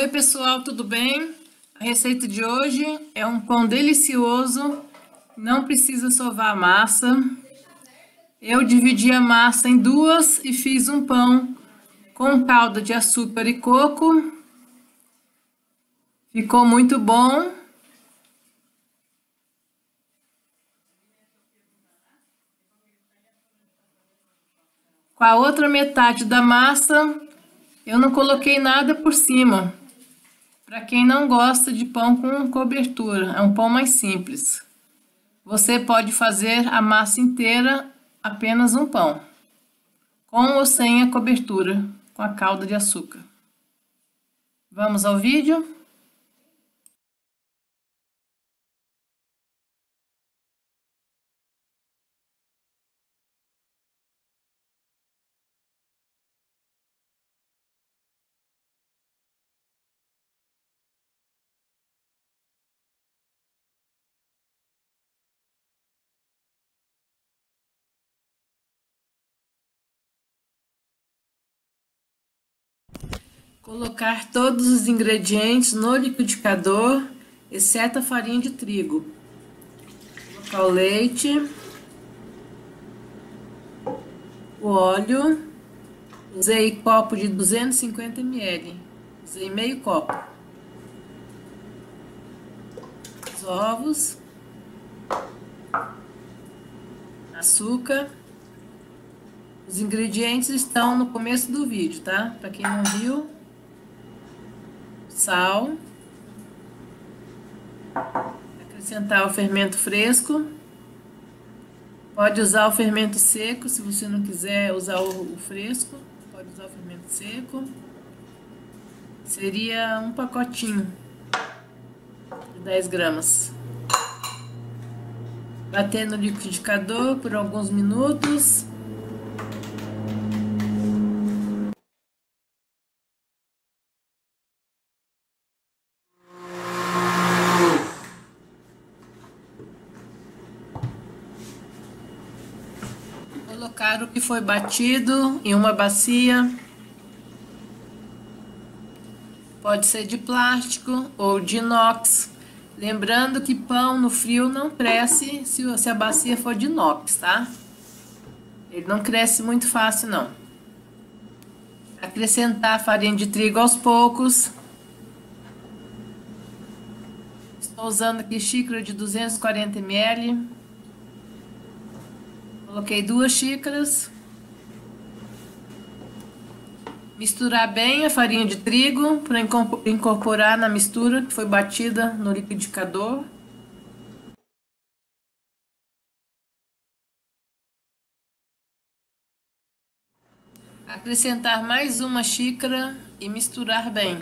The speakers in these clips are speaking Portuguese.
Oi pessoal, tudo bem? A receita de hoje é um pão delicioso, não precisa sovar a massa. Eu dividi a massa em duas e fiz um pão com calda de açúcar e coco. Ficou muito bom. Com a outra metade da massa, eu não coloquei nada por cima. Para quem não gosta de pão com cobertura, é um pão mais simples. Você pode fazer a massa inteira apenas um pão, com ou sem a cobertura, com a calda de açúcar. Vamos ao vídeo? Colocar todos os ingredientes no liquidificador, exceto a farinha de trigo. Colocar o leite, o óleo. Usei copo de 250 ml. Usei meio copo. Os ovos. Açúcar. Os ingredientes estão no começo do vídeo, tá? Para quem não viu. Sal. Acrescentar o fermento fresco. Pode usar o fermento seco, se você não quiser usar o fresco, pode usar o fermento seco. Seria um pacotinho de 10 gramas. Bater no liquidificador por alguns minutos. Colocar o que foi batido em uma bacia. Pode ser de plástico ou de inox. Lembrando que pão no frio não cresce se a bacia for de inox, tá? Ele não cresce muito fácil, não. Acrescentar farinha de trigo aos poucos. Estou usando aqui xícara de 240 ml. Coloquei 2 xícaras. Misturar bem a farinha de trigo para incorporar na mistura que foi batida no liquidificador. Acrescentar mais 1 xícara e misturar bem.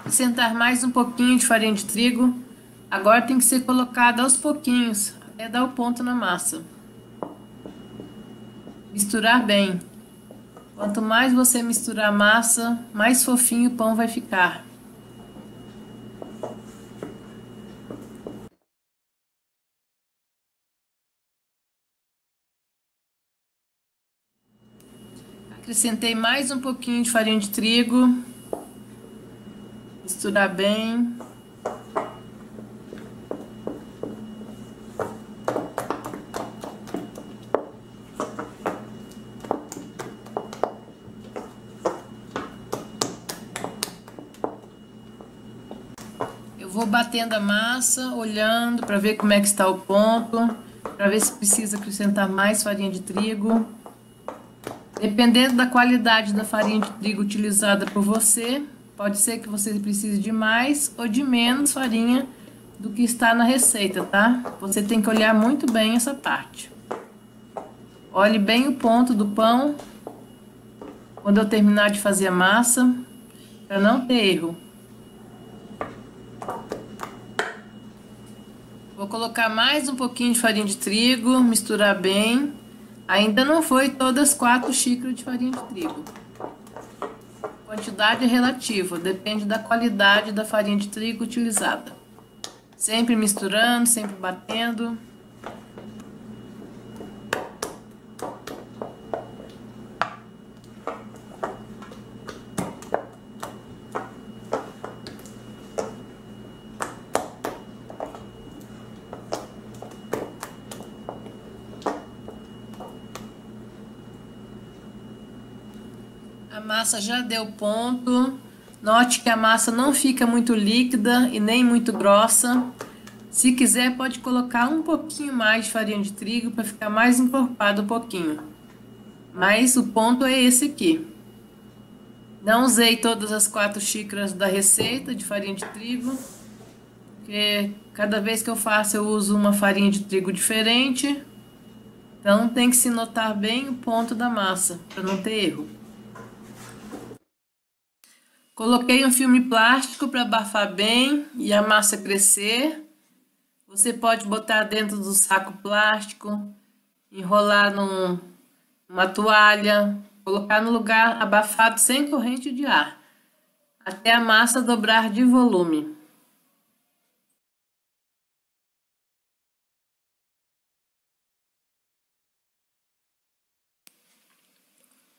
Acrescentar mais um pouquinho de farinha de trigo. Agora tem que ser colocada aos pouquinhos, até dar o ponto na massa. Misturar bem. Quanto mais você misturar a massa, mais fofinho o pão vai ficar. Acrescentei mais um pouquinho de farinha de trigo. Misturar bem. Eu vou batendo a massa, olhando para ver como é que está o ponto, para ver se precisa acrescentar mais farinha de trigo. Dependendo da qualidade da farinha de trigo utilizada por você, pode ser que você precise de mais ou de menos farinha do que está na receita, tá? Você tem que olhar muito bem essa parte. Olhe bem o ponto do pão quando eu terminar de fazer a massa, para não ter erro. Vou colocar mais um pouquinho de farinha de trigo, misturar bem. Ainda não foi todas 4 xícaras de farinha de trigo. Quantidade é relativa, depende da qualidade da farinha de trigo utilizada. Sempre misturando, sempre batendo. A massa já deu ponto. Note que a massa não fica muito líquida e nem muito grossa. Se quiser, pode colocar um pouquinho mais de farinha de trigo para ficar mais encorpado um pouquinho. Mas o ponto é esse aqui. Não usei todas as 4 xícaras da receita de farinha de trigo, porque cada vez que eu faço eu uso uma farinha de trigo diferente. Então tem que se notar bem o ponto da massa, para não ter erro. Coloquei um filme plástico para abafar bem e a massa crescer. Você pode botar dentro do saco plástico, enrolar numa toalha, colocar no lugar abafado sem corrente de ar, até a massa dobrar de volume.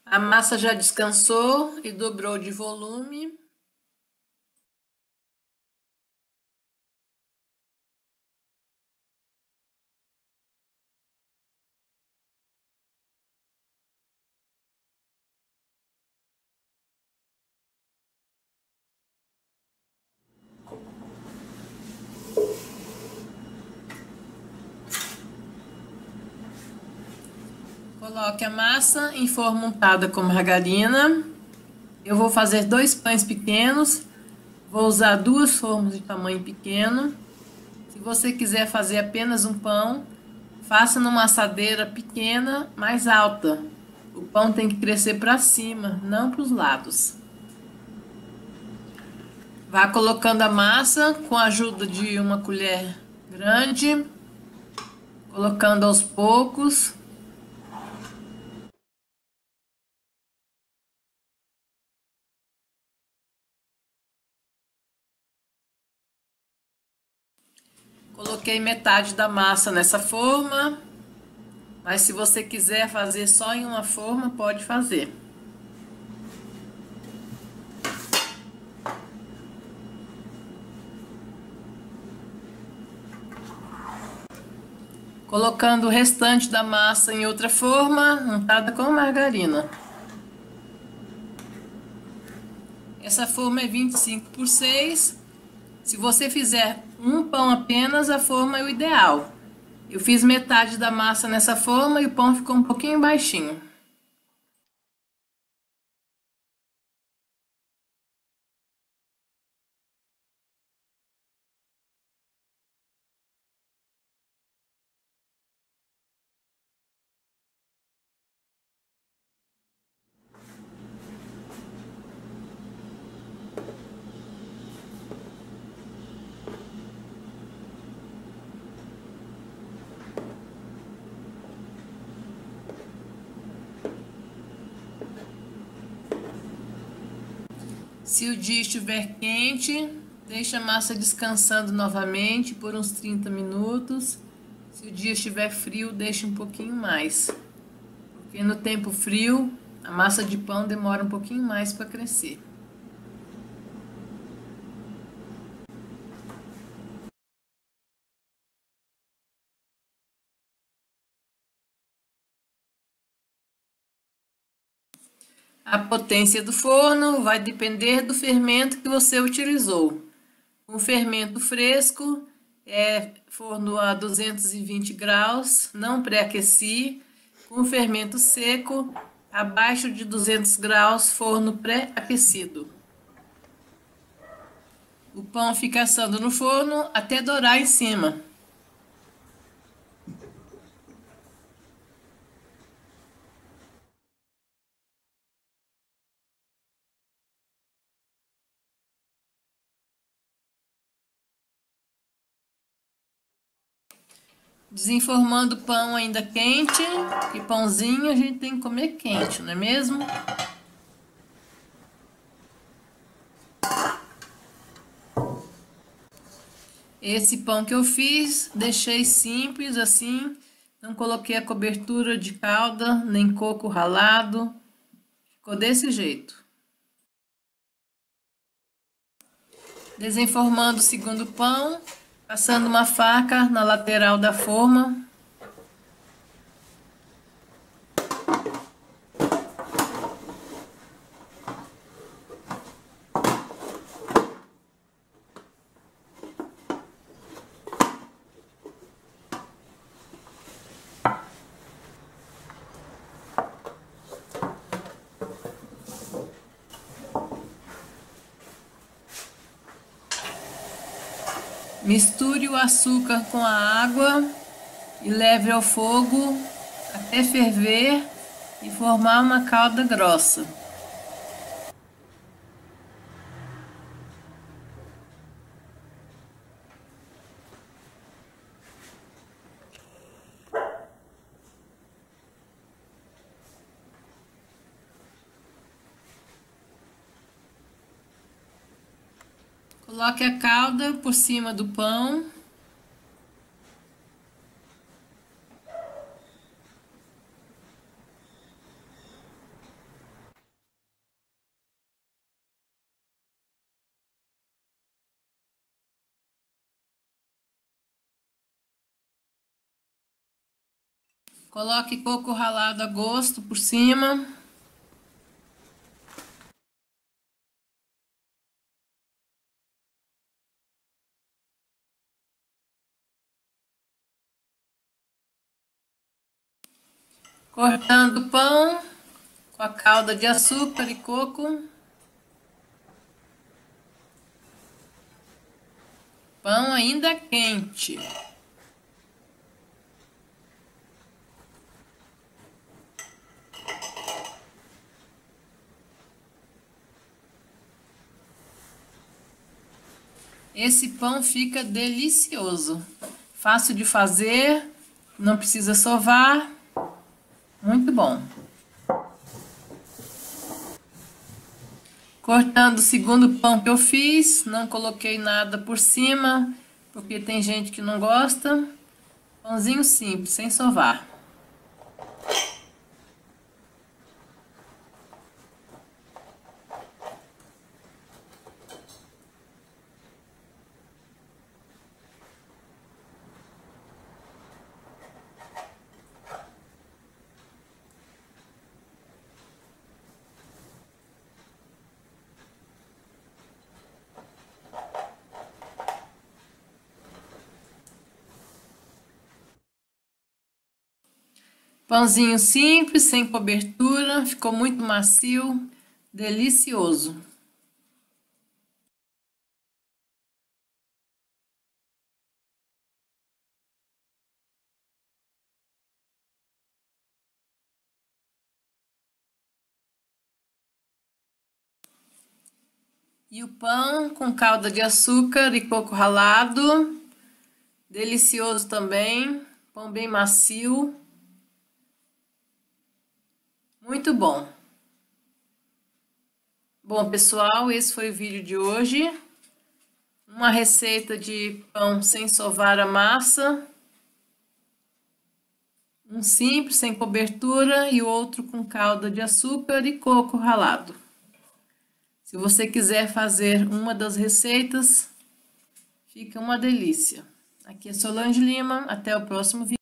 A massa já descansou e dobrou de volume. Coloque a massa em forma untada com margarina. Eu vou fazer 2 pães pequenos. Vou usar 2 formas de tamanho pequeno. Se você quiser fazer apenas um pão, faça numa assadeira pequena, mais alta. O pão tem que crescer para cima, não para os lados. Vá colocando a massa com a ajuda de uma colher grande, colocando aos poucos. Coloquei metade da massa nessa forma, mas se você quiser fazer só em uma forma, pode fazer. Colocando o restante da massa em outra forma, untada com margarina. Essa forma é 25/6. Se você fizer um pão apenas, a forma é o ideal. Eu fiz metade da massa nessa forma e o pão ficou um pouquinho baixinho. Se o dia estiver quente, deixa a massa descansando novamente por uns 30 minutos. Se o dia estiver frio, deixa um pouquinho mais. Porque no tempo frio, a massa de pão demora um pouquinho mais para crescer. A potência do forno vai depender do fermento que você utilizou. Com fermento fresco, forno a 220 graus, não pré-aqueci. Com fermento seco, abaixo de 200 graus, forno pré-aquecido. O pão fica assando no forno até dourar em cima. Desenformando o pão ainda quente, que pãozinho a gente tem que comer quente, não é mesmo? Esse pão que eu fiz, deixei simples assim, não coloquei a cobertura de calda, nem coco ralado, ficou desse jeito. Desenformando o segundo pão, passando uma faca na lateral da forma. Misture o açúcar com a água e leve ao fogo até ferver e formar uma calda grossa. Coloque a calda por cima do pão. Coloque coco ralado a gosto por cima. Cortando o pão com a calda de açúcar e coco. Pão ainda quente. Esse pão fica delicioso. Fácil de fazer, não precisa sovar. Muito bom. Cortando o segundo pão que eu fiz, não coloquei nada por cima, porque tem gente que não gosta. Pãozinho simples, sem sovar. Pãozinho simples, sem cobertura, ficou muito macio, delicioso. E o pão com calda de açúcar e coco ralado, delicioso também, pão bem macio, muito bom. Bom, pessoal, esse foi o vídeo de hoje. Uma receita de pão sem sovar a massa. Um simples, sem cobertura, e outro com calda de açúcar e coco ralado. Se você quiser fazer uma das receitas, fica uma delícia. Aqui é Solange Lima, até o próximo vídeo.